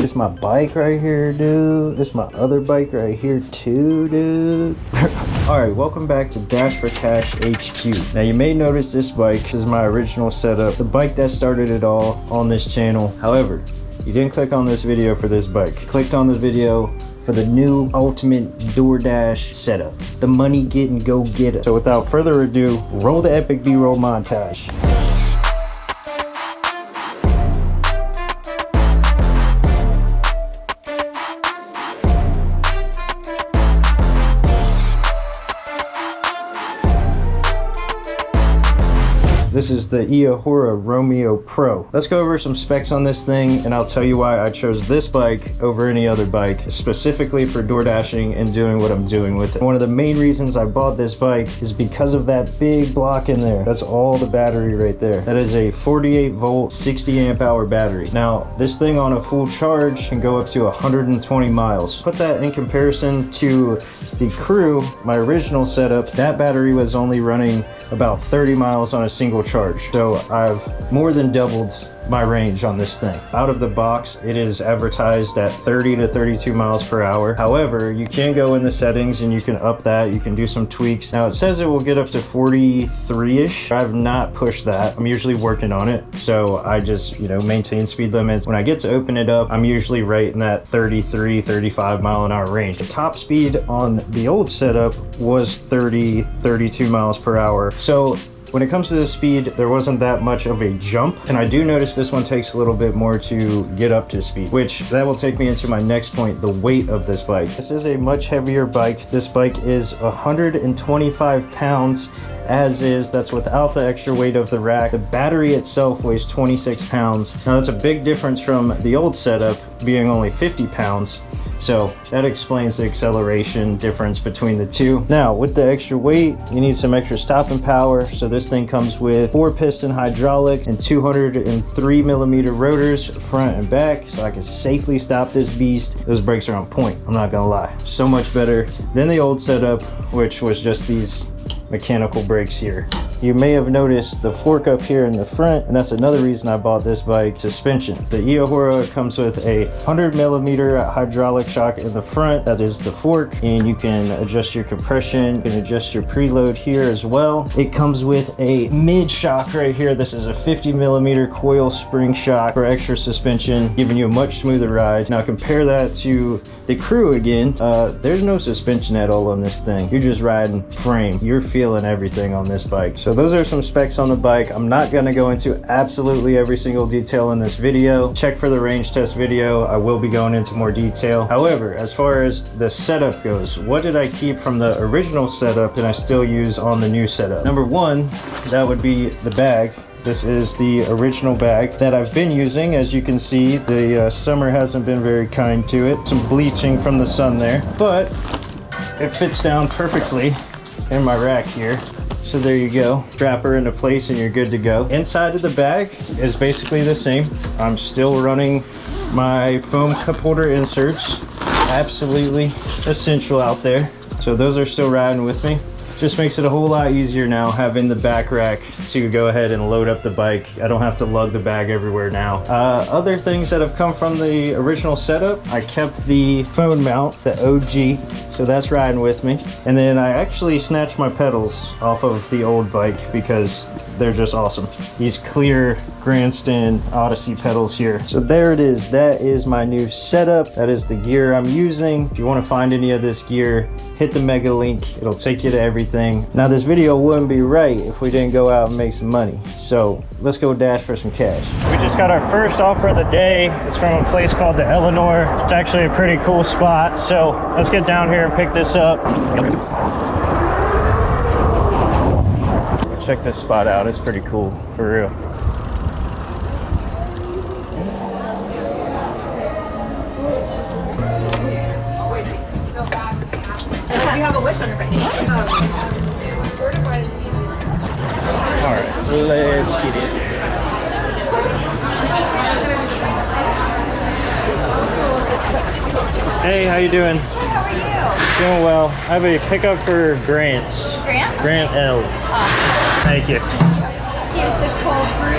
It's my bike right here, dude. It's my other bike right here too, dude. All right, welcome back to Dash for Cash HQ. Now you may notice this bike. This is my original setup, the bike that started it all on this channel. However, you didn't click on this video for this bike. You clicked on the video for the new ultimate DoorDash setup, the money getting go get it. So without further ado, roll the epic B-roll montage. This is the Iahura Romeo Pro. Let's go over some specs on this thing and I'll tell you why I chose this bike over any other bike, specifically for door dashing and doing what I'm doing with it. One of the main reasons I bought this bike is because of that big block in there. That's all the battery right there. That is a 48 volt, 60 amp hour battery. Now, this thing on a full charge can go up to 120 miles. Put that in comparison to the Crew, my original setup, that battery was only running about 30 miles on a single charge. So I've more than doubled my range on this thing. Out of the box, it is advertised at 30 to 32 miles per hour. However, you can go in the settings and you can up that, you can do some tweaks. Now it says it will get up to 43-ish. I've not pushed that. I'm usually working on it. So I just, maintain speed limits. When I get to open it up, I'm usually right in that 33, 35 mile an hour range. The top speed on the old setup was 30, 32 miles per hour. So when it comes to the speed, there wasn't that much of a jump. And I do notice this one takes a little bit more to get up to speed, which that will take me into my next point, the weight of this bike. This is a much heavier bike. This bike is 125 pounds as is. That's without the extra weight of the rack. The battery itself weighs 26 pounds. Now that's a big difference from the old setup being only 50 pounds. So that explains the acceleration difference between the two. Now with the extra weight, you need some extra stopping power. So this thing comes with 4-piston hydraulics and 203 millimeter rotors front and back. So I can safely stop this beast. Those brakes are on point, I'm not gonna lie. So much better than the old setup, which was just these mechanical brakes here. You may have noticed the fork up here in the front, and that's another reason I bought this bike. Suspension. The Iahura comes with a 100 millimeter hydraulic shock in the front. That is the fork, and you can adjust your compression. You can adjust your preload here as well. It comes with a mid shock right here. This is a 50 millimeter coil spring shock for extra suspension, giving you a much smoother ride. Now compare that to the Crew again. There's no suspension at all on this thing. You're just riding frame. You're feeling everything on this bike. So those are some specs on the bike. I'm not going to go into absolutely every single detail in this video. Check for the range test video. I will be going into more detail. However, as far as the setup goes, what did I keep from the original setup that I still use on the new setup? Number one, that would be the bag. This is the original bag that I've been using. As you can see, the summer hasn't been very kind to it. Some bleaching from the sun there, but it fits down perfectly in my rack here. So there you go. Strap her into place and you're good to go. Inside of the bag is basically the same. I'm still running my foam cup holder inserts. Absolutely essential out there. So those are still riding with me. Just makes it a whole lot easier now having the back rack to go ahead and load up the bike. I don't have to lug the bag everywhere now. Other things that have come from the original setup, I kept the phone mount, the OG, so that's riding with me. And then I actually snatched my pedals off of the old bike because they're just awesome. These clear Grandstand Odyssey pedals here. So there it is. That is my new setup. That is the gear I'm using. If you want to find any of this gear, hit the mega link. It'll take you to everything. Now this video wouldn't be right if we didn't go out and make some money. So let's go dash for some cash. We just got our first offer of the day. It's from a place called the Eleanor. It's actually a pretty cool spot. So let's get down here and pick this up. Check this spot out. It's pretty cool, for real. You have a wish on your face. All right, let's get it. Hey, how you doing? How are you? Doing well. I have a pickup for Grant. Grant? Grant L. Awesome. Thank you. Here's the cold brew.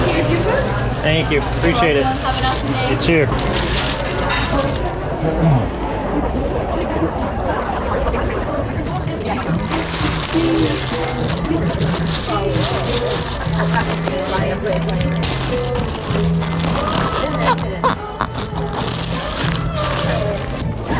Here's your food. Thank you. Appreciate it. Have an awesome day. You too.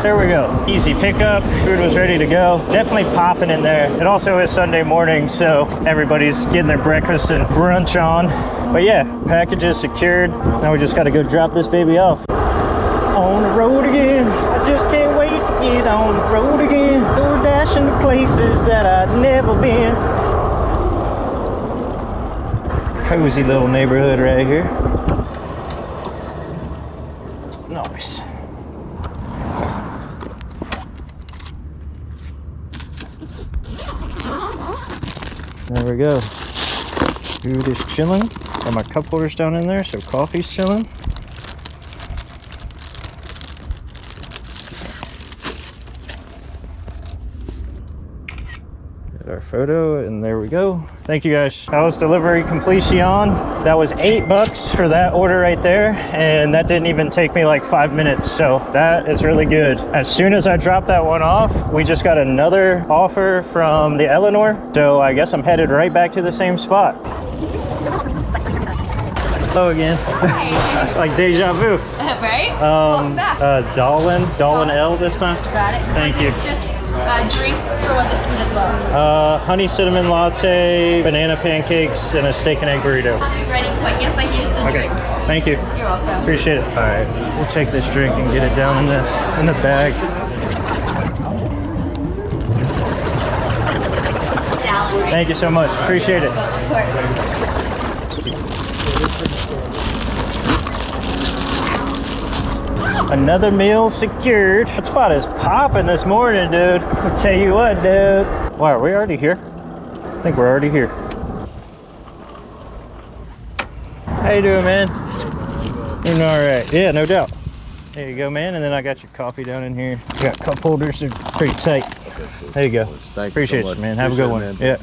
There we go. Easy pickup. Food was ready to go. Definitely popping in there. It also is Sunday morning, so everybody's getting their breakfast and brunch on. But yeah, package is secured. Now we just got to go drop this baby off. On the road again. I just can't wait to get on the road again. DoorDashing to places that I've never been. Cozy little neighborhood right here. Nice. There we go. Food is chilling. Got my cup holders down in there, so coffee's chilling. Get our photo, and there we go. Thank you guys. That was delivery completion. That was $8 for that order right there, and that didn't even take me like 5 minutes, so that is really good. As soon as I dropped that one off, we just got another offer from the Eleanor, so I guess I'm headed right back to the same spot. Hello again. Hey. Like deja vu. Right? Welcome back. Dolan L this time. Got it. Thank you. Was it just drinks or was it food as well? Honey cinnamon latte, banana pancakes, and a steak and egg burrito. Ready quick. Yes, I used the Okay, drinks. thank you. You're welcome. Appreciate it. All right, we'll take this drink and get it down in the bag. Salad, right? Thank you so much. Appreciate it. Of course. Another meal secured. That spot is popping this morning, dude. I'll tell you what, dude. Why, are we already here? I think we're already here. How you doing, man? Doing all right. Yeah, no doubt. There you go, man. And then I got your coffee down in here. You got cup holders. They're pretty tight. There you go. Appreciate you, man. Have a good one. Man. Yeah.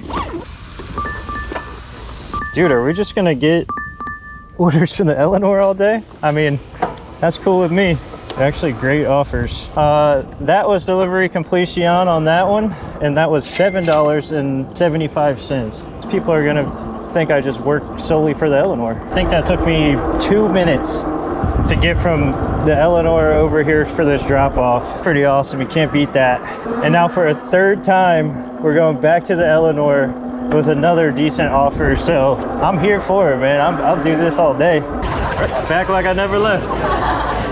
Dude, are we just gonna get orders from the Eleanor all day? I mean, that's cool with me. Actually, great offers. That was delivery completion on that one, and that was $7.75. People are gonna think I just worked solely for the Eleanor. I think that took me 2 minutes to get from the Eleanor over here for this drop off. Pretty awesome. You can't beat that. And now for a third time, we're going back to the Eleanor with another decent offer. So I'm here for it, man. I'll do this all day. Back like I never left.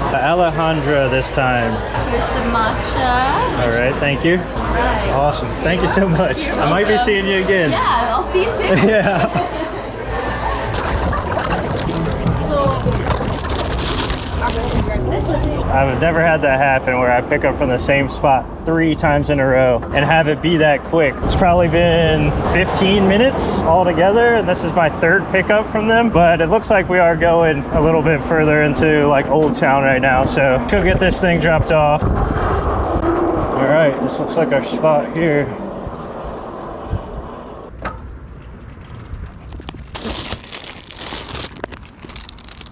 Alejandra this time. Here's the matcha. All right, thank you. Right. Awesome. Thank you so much. You're I might be welcome. seeing you again. Yeah, I'll see you soon. Yeah. I've never had that happen where I pick up from the same spot 3 times in a row and have it be that quick. It's probably been 15 minutes altogether, and this is my 3rd pickup from them, but it looks like we are going a little bit further into like Old Town right now, so she'll get this thing dropped off. All right, this looks like our spot here.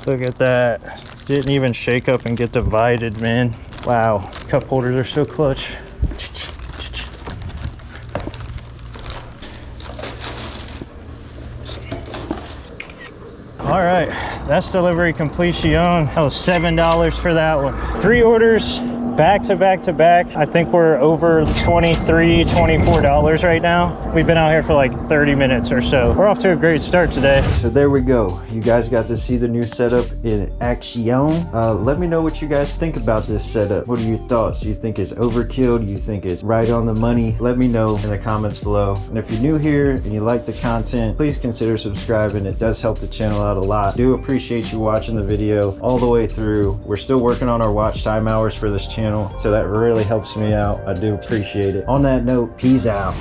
Look at that. Didn't even shake up and get divided, man. Wow, cup holders are so clutch. All right, that's delivery completion. That was $7 for that one. 3 orders, back to back to back. I think we're over $23, $24 right now. We've been out here for like 30 minutes or so. We're off to a great start today. So there we go. You guys got to see the new setup in action. Let me know what you guys think about this setup. What are your thoughts? Do you think it's overkill? Do you think it's right on the money? Let me know in the comments below. And if you're new here and you like the content, please consider subscribing. It does help the channel out a lot. I do appreciate you watching the video all the way through. We're still working on our watch time hours for this channel, so that really helps me out. I do appreciate it. On that note, peace out.